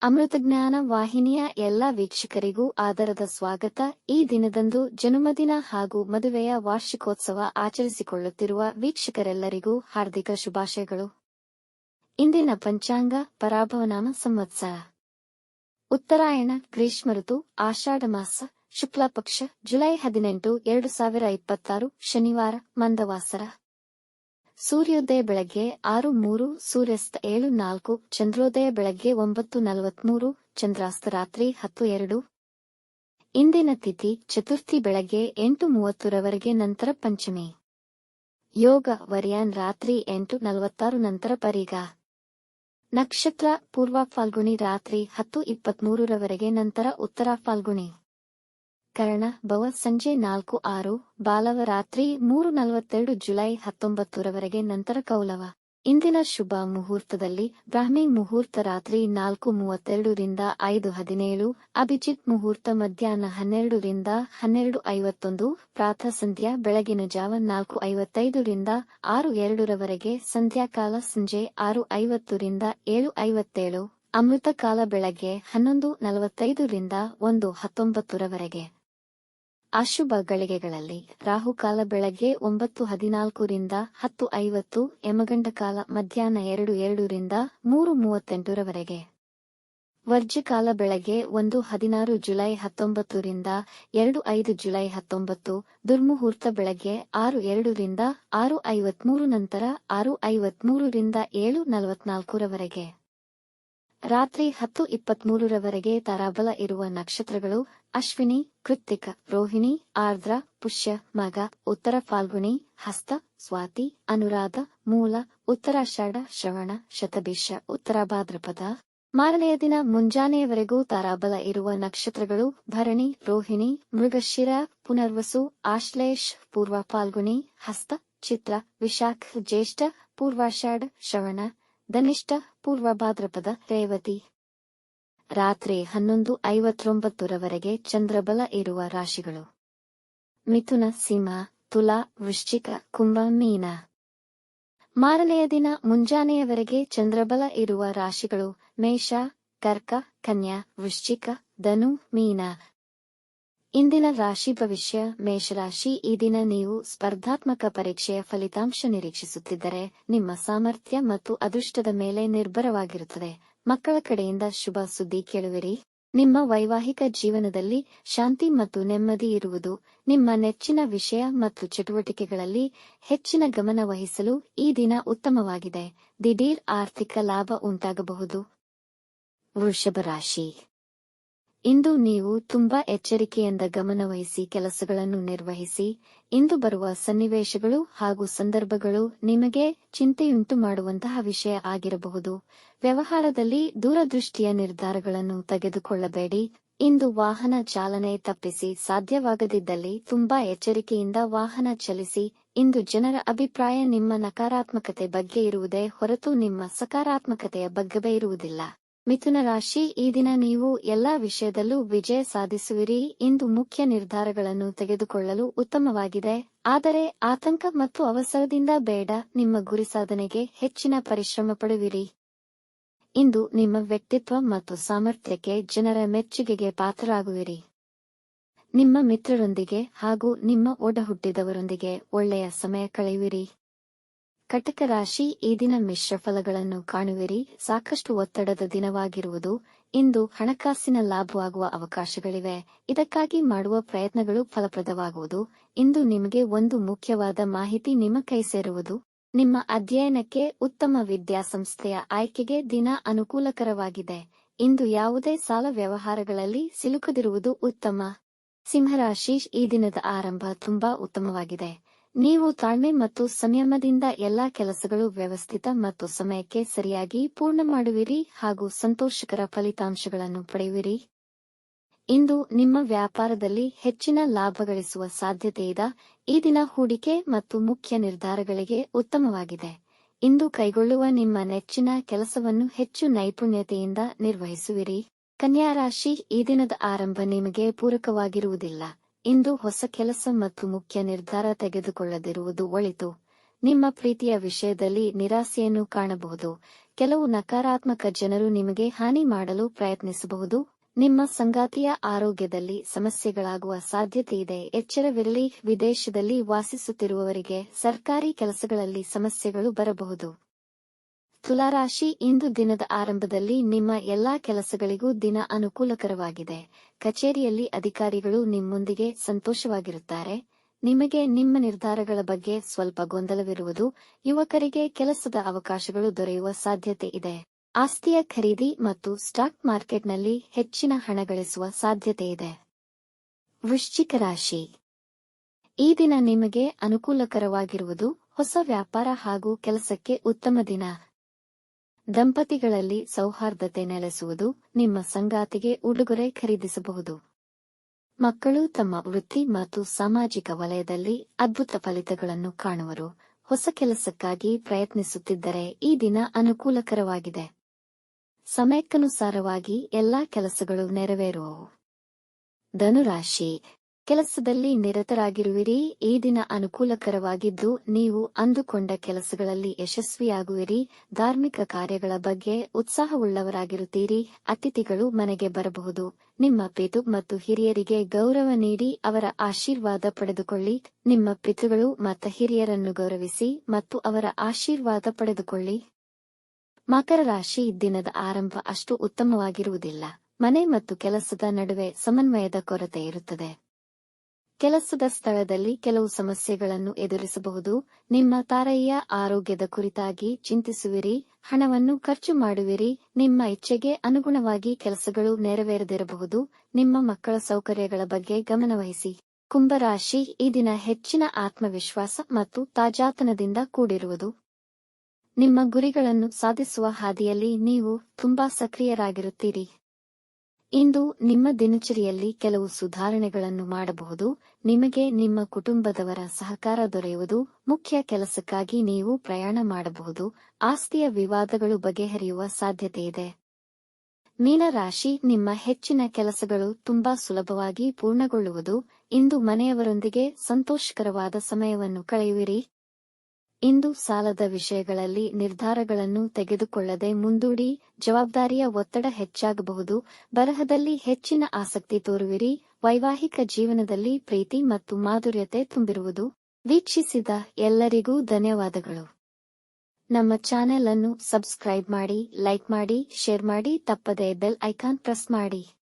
ಅಮೃತಜ್ಞಾನ ವಾಹಿನಿಯ ಎಲ್ಲ ವೀಕ್ಷಕರಿಗೂ ಆದರದ ಸ್ವಾಗತ. ಈ ದಿನದಂದು ಜನ್ಮದಿನ ಹಾಗೂ ಮದುವೆಯ ವಾರ್ಷಿಕೋತ್ಸವ ಆಚರಿಸಿಕೊಳ್ಳುತ್ತಿರುವ ವೀಕ್ಷಕರೆಲ್ಲರಿಗೂ ಹಾರ್ದಿಕ ಶುಭಾಶಯಗಳು. ಇಂದಿನ ಪಂಚಾಂಗ ಪರಾಭವನಾಮ ಸಂವತ್ಸರ ಉತ್ತರಾಯಣ ಗ್ರೀಷ್ಮ ಋತು ಆಷಾಢ ಮಾಸ ಶುಕ್ಲ ಪಕ್ಷ ಜುಲೈ 18, 2026 ಶನಿವಾರ ಮಂದವಾಸರ. ಸೂರ್ಯೋದಯ ಬೆಳಗ್ಗೆ 6:03, ಸೂರ್ಯಾಸ್ತ 7:04, ಚಂದ್ರೋದಯ ಬೆಳಗ್ಗೆ 9:43, ಚಂದ್ರಾಸ್ತ ರಾತ್ರಿ 10:02. ಇಂದಿನ ತಿಥಿ ಚತುರ್ಥಿ ಬೆಳಗ್ಗೆ 8:30 ರವರೆಗೆ, ನಂತರ ಪಂಚಮಿ. ಯೋಗ ವರ್ಯಾನ್ ರಾತ್ರಿ 8:46 ನಂತರ ಪರಿಗ. ನಕ್ಷತ್ರ ಪೂರ್ವ ಫಾಲ್ಗುಣಿ ರಾತ್ರಿ 10:23 ರವರೆಗೆ, ನಂತರ ಉತ್ತರ ಫಾಲ್ಗುಣಿ. ಕರ್ಣ ಭವ ಸಂಜೆ 4:06, ಬಾಲವ ರಾತ್ರಿ 3:42 ಜುಲೈ 19 ರವರೆಗೆ, ನಂತರ ಕೌಲವ. ಇಂದಿನ ಶುಭ ಮುಹೂರ್ತದಲ್ಲಿ ಬ್ರಾಹ್ಮಿ ಮುಹೂರ್ತ ರಾತ್ರಿ 4:32 ರಿಂದ 5:17, ಅಭಿಜಿತ್ ಮುಹೂರ್ತ ಮಧ್ಯಾಹ್ನ 12 ರಿಂದ 12:51, ಪ್ರಾತಃ ಸಂಧ್ಯಾ ಬೆಳಗಿನ ಜಾವ 4:55 ರಿಂದ 6:02 ರವರೆಗೆ, ಸಂಧ್ಯಾಕಾಲ ಸಂಜೆ 6:50 ರಿಂದ 7:57, ಅಮೃತ ಕಾಲ ಬೆಳಗ್ಗೆ 11:45 ರಿಂದ 1:19 ರವರೆಗೆ. ಅಶುಭ ಗಳಿಗೆಗಳಲ್ಲಿ ರಾಹುಕಾಲ ಬೆಳಗ್ಗೆ 9:14 ರಿಂದ 10:50, ಯಮಗಂಡ ಕಾಲ ಮಧ್ಯಾಹ್ನ 2:02 ರಿಂದ 3:38 ರವರೆಗೆ. ವರ್ಜ್ಯಕಾಲ ಬೆಳಗ್ಗೆ 1:16 ಜುಲೈ 19 ರಿಂದ 2:05 ಜುಲೈ 19, ದುರ್ಮುಹೂರ್ತ ಬೆಳಗ್ಗೆ 6:02 ರಿಂದ 6:53, ನಂತರ 6:53 ರಿಂದ 7:44 ರವರೆಗೆ. ರಾತ್ರಿ 10:23 ರವರೆಗೆ ತಾರಾಬಲ ಇರುವ ನಕ್ಷತ್ರಗಳು ಅಶ್ವಿನಿ, ಕೃತ್ತಿಕ, ರೋಹಿಣಿ, ಆರ್ದ್ರ, ಪುಷ್ಯ, ಮಗ, ಉತ್ತರ ಫಾಲ್ಗುಣಿ, ಹಸ್ತ, ಸ್ವಾತಿ, ಅನುರಾಧ, ಮೂಲ, ಉತ್ತರಾಷಾಢ, ಶ್ರವಣ, ಶತಭಿಷ, ಉತ್ತರ ಭಾದ್ರಪದ. ಮಾರನೆಯ ದಿನ ಮುಂಜಾನೆಯವರೆಗೂ ತಾರಾಬಲ ಇರುವ ನಕ್ಷತ್ರಗಳು ಭರಣಿ, ರೋಹಿಣಿ, ಮೃಗಶಿರ, ಪುನರ್ವಸು, ಆಶ್ಲೇಷ್, ಪೂರ್ವ ಫಾಲ್ಗುಣಿ, ಹಸ್ತ, ಚಿತ್ರ, ವಿಶಾಖ, ಜ್ಯೇಷ್ಠ, ಪೂರ್ವಾಷಾಢ, ಶ್ರವಣ, ಧನಿಷ್ಠ, ಪೂರ್ವ ಭಾದ್ರಪದ, ರೇವತಿ. ರಾತ್ರಿ 11:59 ರವರೆಗೆ ಚಂದ್ರಬಲ ಇರುವ ರಾಶಿಗಳು ಮಿಥುನ, ಸಿಂಹ, ತುಲಾ, ವೃಶ್ಚಿಕ, ಕುಂಭ, ಮೀನ. ಮಾರನೆಯ ದಿನ ಮುಂಜಾನೆಯವರೆಗೆ ಚಂದ್ರಬಲ ಇರುವ ರಾಶಿಗಳು ಮೇಷ, ಕರ್ಕ, ಕನ್ಯಾ, ವೃಶ್ಚಿಕ, ಧನು, ಮೀನ. ಇಂದಿನ ರಾಶಿ ಭವಿಷ್ಯ. ಮೇಷರಾಶಿ, ಈ ದಿನ ನೀವು ಸ್ಪರ್ಧಾತ್ಮಕ ಪರೀಕ್ಷೆಯ ಫಲಿತಾಂಶ ನಿರೀಕ್ಷಿಸುತ್ತಿದ್ದರೆ ನಿಮ್ಮ ಸಾಮರ್ಥ್ಯ ಮತ್ತು ಅದೃಷ್ಟದ ಮೇಲೆ ನಿರ್ಭರವಾಗಿರುತ್ತದೆ. ಮಕ್ಕಳ ಕಡೆಯಿಂದ ಶುಭ ಸುದ್ದಿ ಕೇಳುವಿರಿ. ನಿಮ್ಮ ವೈವಾಹಿಕ ಜೀವನದಲ್ಲಿ ಶಾಂತಿ ಮತ್ತು ನೆಮ್ಮದಿ ಇರುವುದು. ನಿಮ್ಮ ನೆಚ್ಚಿನ ವಿಷಯ ಮತ್ತು ಚಟುವಟಿಕೆಗಳಲ್ಲಿ ಹೆಚ್ಚಿನ ಗಮನ ವಹಿಸಲು ಈ ದಿನ ಉತ್ತಮವಾಗಿದೆ. ದಿಢೀರ್ ಆರ್ಥಿಕ ಲಾಭ ಉಂಟಾಗಬಹುದು. ವೃಷಭ ರಾಶಿ, ಇಂದು ನೀವು ತುಂಬಾ ಎಚ್ಚರಿಕೆಯಿಂದ ಗಮನವಹಿಸಿ ಕೆಲಸಗಳನ್ನು ನಿರ್ವಹಿಸಿ. ಇಂದು ಬರುವ ಸನ್ನಿವೇಶಗಳು ಹಾಗೂ ಸಂದರ್ಭಗಳು ನಿಮಗೆ ಚಿಂತೆಯುಂಟು ಮಾಡುವಂತಹ ವಿಷಯ ಆಗಿರಬಹುದು. ವ್ಯವಹಾರದಲ್ಲಿ ದೂರದೃಷ್ಟಿಯ ನಿರ್ಧಾರಗಳನ್ನು ತೆಗೆದುಕೊಳ್ಳಬೇಡಿ. ಇಂದು ವಾಹನ ಚಾಲನೆ ತಪ್ಪಿಸಿ, ಸಾಧ್ಯವಾಗದಿದ್ದಲ್ಲಿ ತುಂಬಾ ಎಚ್ಚರಿಕೆಯಿಂದ ವಾಹನ ಚಲಿಸಿ. ಇಂದು ಜನರ ಅಭಿಪ್ರಾಯ ನಿಮ್ಮ ನಕಾರಾತ್ಮಕತೆ ಬಗ್ಗೆ ಇರುವುದೇ ಹೊರತು ನಿಮ್ಮ ಸಕಾರಾತ್ಮಕತೆಯ ಬಗ್ಗೆ ಇರುವುದಿಲ್ಲ. ಮಿಥುನ ರಾಶಿ, ಈ ದಿನ ನೀವು ಎಲ್ಲಾ ವಿಷಯದಲ್ಲೂ ವಿಜಯ ಸಾಧಿಸುವಿರಿ. ಇಂದು ಮುಖ್ಯ ನಿರ್ಧಾರಗಳನ್ನು ತೆಗೆದುಕೊಳ್ಳಲು ಉತ್ತಮವಾಗಿದೆ, ಆದರೆ ಆತಂಕ ಮತ್ತು ಅವಸರದಿಂದ ಬೇಡ. ನಿಮ್ಮ ಗುರಿ ಸಾಧನೆಗೆ ಹೆಚ್ಚಿನ ಪರಿಶ್ರಮ ಪಡುವಿರಿ. ಇಂದು ನಿಮ್ಮ ವ್ಯಕ್ತಿತ್ವ ಮತ್ತು ಸಾಮರ್ಥ್ಯಕ್ಕೆ ಜನರ ಮೆಚ್ಚುಗೆಗೆ ಪಾತ್ರರಾಗುವಿರಿ. ನಿಮ್ಮ ಮಿತ್ರರೊಂದಿಗೆ ಹಾಗೂ ನಿಮ್ಮ ಒಡಹುಟ್ಟಿದವರೊಂದಿಗೆ ಒಳ್ಳೆಯ ಸಮಯ ಕಳೆಯುವಿರಿ. ಕಟಕ ರಾಶಿ, ಈ ದಿನ ಮಿಶ್ರ ಫಲಗಳನ್ನು ಕಾಣುವಿರಿ. ಸಾಕಷ್ಟು ಒತ್ತಡದ ದಿನವಾಗಿರುವುದು. ಇಂದು ಹಣಕಾಸಿನ ಲಾಭವಾಗುವ ಅವಕಾಶಗಳಿವೆ. ಇದಕ್ಕಾಗಿ ಮಾಡುವ ಪ್ರಯತ್ನಗಳು ಫಲಪ್ರದವಾಗುವುದು. ಇಂದು ನಿಮಗೆ ಒಂದು ಮುಖ್ಯವಾದ ಮಾಹಿತಿ ನಿಮ್ಮ ಕೈ ಸೇರುವುದು. ನಿಮ್ಮ ಅಧ್ಯಯನಕ್ಕೆ ಉತ್ತಮ ವಿದ್ಯಾಸಂಸ್ಥೆಯ ಆಯ್ಕೆಗೆ ದಿನ ಅನುಕೂಲಕರವಾಗಿದೆ. ಇಂದು ಯಾವುದೇ ಸಾಲ ವ್ಯವಹಾರಗಳಲ್ಲಿ ಸಿಲುಕದಿರುವುದು ಉತ್ತಮ. ಸಿಂಹರಾಶಿ, ಈ ದಿನದ ಆರಂಭ ತುಂಬಾ ಉತ್ತಮವಾಗಿದೆ. ನೀವು ತಾಳ್ಮೆ ಮತ್ತು ಸಂಯಮದಿಂದ ಎಲ್ಲಾ ಕೆಲಸಗಳು ವ್ಯವಸ್ಥಿತ ಮತ್ತು ಸಮಯಕ್ಕೆ ಸರಿಯಾಗಿ ಪೂರ್ಣ ಮಾಡುವಿರಿ ಹಾಗೂ ಸಂತೋಷಕರ ಫಲಿತಾಂಶಗಳನ್ನು ಪಡೆಯುವಿರಿ. ಇಂದು ನಿಮ್ಮ ವ್ಯಾಪಾರದಲ್ಲಿ ಹೆಚ್ಚಿನ ಲಾಭ ಗಳಿಸುವ ಸಾಧ್ಯತೆಯಿದೆ. ಈ ದಿನ ಹೂಡಿಕೆ ಮತ್ತು ಮುಖ್ಯ ನಿರ್ಧಾರಗಳಿಗೆ ಉತ್ತಮವಾಗಿದೆ. ಇಂದು ಕೈಗೊಳ್ಳುವ ನಿಮ್ಮ ನೆಚ್ಚಿನ ಕೆಲಸವನ್ನು ಹೆಚ್ಚು ನೈಪುಣ್ಯತೆಯಿಂದ ನಿರ್ವಹಿಸುವಿರಿ. ಕನ್ಯಾ ರಾಶಿ, ಈ ದಿನದ ಆರಂಭ ನಿಮಗೆ ಪೂರಕವಾಗಿರುವುದಿಲ್ಲ. ಇಂದು ಹೊಸ ಕೆಲಸ ಮತ್ತು ಮುಖ್ಯ ನಿರ್ಧಾರ ತೆಗೆದುಕೊಳ್ಳದಿರುವುದು ಒಳಿತು. ನಿಮ್ಮ ಪ್ರೀತಿಯ ವಿಷಯದಲ್ಲಿ ನಿರಾಸೆಯನ್ನು ಕಾಣಬಹುದು. ಕೆಲವು ನಕಾರಾತ್ಮಕ ಜನರು ನಿಮಗೆ ಹಾನಿ ಮಾಡಲು ಪ್ರಯತ್ನಿಸಬಹುದು. ನಿಮ್ಮ ಸಂಗಾತಿಯ ಆರೋಗ್ಯದಲ್ಲಿ ಸಮಸ್ಯೆಗಳಾಗುವ ಸಾಧ್ಯತೆಯಿದೆ. ಎಚ್ಚರವಿರಲಿ. ವಿದೇಶದಲ್ಲಿ ವಾಸಿಸುತ್ತಿರುವವರಿಗೆ ಸರ್ಕಾರಿ ಕೆಲಸಗಳಲ್ಲಿ ಸಮಸ್ಯೆಗಳು ಬರಬಹುದು. ತುಲಾರಾಶಿ, ಇಂದು ದಿನದ ಆರಂಭದಲ್ಲಿ ನಿಮ್ಮ ಎಲ್ಲಾ ಕೆಲಸಗಳಿಗೂ ದಿನ ಅನುಕೂಲಕರವಾಗಿದೆ. ಕಚೇರಿಯಲ್ಲಿ ಅಧಿಕಾರಿಗಳು ನಿಮ್ಮೊಂದಿಗೆ ಸಂತೋಷವಾಗಿರುತ್ತಾರೆ. ನಿಮಗೆ ನಿಮ್ಮ ನಿರ್ಧಾರಗಳ ಬಗ್ಗೆ ಸ್ವಲ್ಪ ಗೊಂದಲವಿರುವುದು. ಯುವಕರಿಗೆ ಕೆಲಸದ ಅವಕಾಶಗಳು ದೊರೆಯುವ ಸಾಧ್ಯತೆ ಇದೆ. ಆಸ್ತಿಯ ಖರೀದಿ ಮತ್ತು ಸ್ಟಾಕ್ ಮಾರ್ಕೆಟ್ನಲ್ಲಿ ಹೆಚ್ಚಿನ ಹಣ ಗಳಿಸುವ ಸಾಧ್ಯತೆಯಿದೆ. ವೃಶ್ಚಿಕ ರಾಶಿ, ಈ ದಿನ ನಿಮಗೆ ಅನುಕೂಲಕರವಾಗಿರುವುದು. ಹೊಸ ವ್ಯಾಪಾರ ಹಾಗೂ ಕೆಲಸಕ್ಕೆ ಉತ್ತಮ ದಿನ. ದಂಪತಿಗಳಲ್ಲಿ ಸೌಹಾರ್ದತೆ ನೆಲೆಸುವುದು. ನಿಮ್ಮ ಸಂಗಾತಿಗೆ ಉಡುಗೊರೆ ಖರೀದಿಸಬಹುದು. ಮಕ್ಕಳು ತಮ್ಮ ವೃತ್ತಿ ಮತ್ತು ಸಾಮಾಜಿಕ ವಲಯದಲ್ಲಿ ಅದ್ಭುತ ಫಲಿತಗಳನ್ನು ಕಾಣುವರು. ಹೊಸ ಕೆಲಸಕ್ಕಾಗಿ ಪ್ರಯತ್ನಿಸುತ್ತಿದ್ದರೆ ಈ ದಿನ ಅನುಕೂಲಕರವಾಗಿದೆ. ಸಮಯಕ್ಕನುಸಾರವಾಗಿ ಎಲ್ಲಾ ಕೆಲಸಗಳು ನೆರವೇರುವವು. ಧನುರಾಶಿ, ಕೆಲಸದಲ್ಲಿ ನಿರತರಾಗಿರುವಿರಿ. ಈ ದಿನ ಅನುಕೂಲಕರವಾಗಿದ್ದು ನೀವು ಅಂದುಕೊಂಡ ಕೆಲಸಗಳಲ್ಲಿ ಯಶಸ್ವಿಯಾಗುವಿರಿ. ಧಾರ್ಮಿಕ ಕಾರ್ಯಗಳ ಬಗ್ಗೆ ಉತ್ಸಾಹವುಳ್ಳವರಾಗಿರುತ್ತೀರಿ. ಅತಿಥಿಗಳು ಮನೆಗೆ ಬರಬಹುದು. ನಿಮ್ಮ ಪಿತೃ ಮತ್ತು ಹಿರಿಯರಿಗೆ ಗೌರವ ನೀಡಿ ಅವರ ಆಶೀರ್ವಾದ ಪಡೆದುಕೊಳ್ಳಿ. ನಿಮ್ಮ ಪಿತೃಗಳು ಮತ್ತು ಹಿರಿಯರನ್ನು ಗೌರವಿಸಿ ಮತ್ತು ಅವರ ಆಶೀರ್ವಾದ ಪಡೆದುಕೊಳ್ಳಿ. ಮಕರ ರಾಶಿ, ದಿನದ ಆರಂಭ ಅಷ್ಟು ಉತ್ತಮವಾಗಿರುವುದಿಲ್ಲ. ಮನೆ ಮತ್ತು ಕೆಲಸದ ನಡುವೆ ಸಮನ್ವಯದ ಕೊರತೆ ಇರುತ್ತದೆ. ಕೆಲಸದ ಸ್ಥಳದಲ್ಲಿ ಕೆಲವು ಸಮಸ್ಯೆಗಳನ್ನು ಎದುರಿಸಬಹುದು. ನಿಮ್ಮ ತಾಯಿಯ ಆರೋಗ್ಯದ ಕುರಿತಾಗಿ ಚಿಂತಿಸುವಿರಿ. ಹಣವನ್ನು ಖರ್ಚು ಮಾಡುವಿರಿ. ನಿಮ್ಮ ಇಚ್ಛೆಗೆ ಅನುಗುಣವಾಗಿ ಕೆಲಸಗಳು ನೆರವೇರದಿರಬಹುದು. ನಿಮ್ಮ ಮಕ್ಕಳ ಸೌಕರ್ಯಗಳ ಬಗ್ಗೆ ಗಮನವಹಿಸಿ. ಕುಂಭರಾಶಿ, ಈ ದಿನ ಹೆಚ್ಚಿನ ಆತ್ಮವಿಶ್ವಾಸ ಮತ್ತು ತಾಜಾತನದಿಂದ ಕೂಡಿರುವುದು. ನಿಮ್ಮ ಗುರಿಗಳನ್ನು ಸಾಧಿಸುವ ಹಾದಿಯಲ್ಲಿ ನೀವು ತುಂಬಾ ಸಕ್ರಿಯರಾಗಿರುತ್ತೀರಿ. ಇಂದು ನಿಮ್ಮ ದಿನಚರಿಯಲ್ಲಿ ಕೆಲವು ಸುಧಾರಣೆಗಳನ್ನು ಮಾಡಬಹುದು. ನಿಮಗೆ ನಿಮ್ಮ ಕುಟುಂಬದವರ ಸಹಕಾರ ದೊರೆಯುವುದು. ಮುಖ್ಯ ಕೆಲಸಕ್ಕಾಗಿ ನೀವು ಪ್ರಯಾಣ ಮಾಡಬಹುದು. ಆಸ್ತಿಯ ವಿವಾದಗಳು ಬಗೆಹರಿಯುವ ಸಾಧ್ಯತೆಯಿದೆ. ಮೀನರಾಶಿ, ನಿಮ್ಮ ಹೆಚ್ಚಿನ ಕೆಲಸಗಳು ತುಂಬಾ ಸುಲಭವಾಗಿ ಪೂರ್ಣಗೊಳ್ಳುವುದು. ಇಂದು ಮನೆಯವರೊಂದಿಗೆ ಸಂತೋಷಕರವಾದ ಸಮಯವನ್ನು ಕಳೆಯುವಿರಿ. ಇಂದು ಸಾಲದ ವಿಷಯಗಳಲ್ಲಿ ನಿರ್ಧಾರಗಳನ್ನು ತೆಗೆದುಕೊಳ್ಳದೆ ಮುಂದೂಡಿ. ಜವಾಬ್ದಾರಿಯ ಒತ್ತಡ ಹೆಚ್ಚಾಗಬಹುದು. ಬರಹದಲ್ಲಿ ಹೆಚ್ಚಿನ ಆಸಕ್ತಿ ತೋರುವಿರಿ. ವೈವಾಹಿಕ ಜೀವನದಲ್ಲಿ ಪ್ರೀತಿ ಮತ್ತು ಮಾಧುರ್ಯತೆ ತುಂಬಿರುವುದು. ವೀಕ್ಷಿಸಿದ ಎಲ್ಲರಿಗೂ ಧನ್ಯವಾದಗಳು. ನಮ್ಮ ಚಾನೆಲ್ ಅನ್ನು ಸಬ್ಸ್ಕ್ರೈಬ್ ಮಾಡಿ, ಲೈಕ್ ಮಾಡಿ, ಶೇರ್ ಮಾಡಿ. ತಪ್ಪದೇ ಬೆಲ್ ಐಕಾನ್ ಪ್ರೆಸ್ ಮಾಡಿ.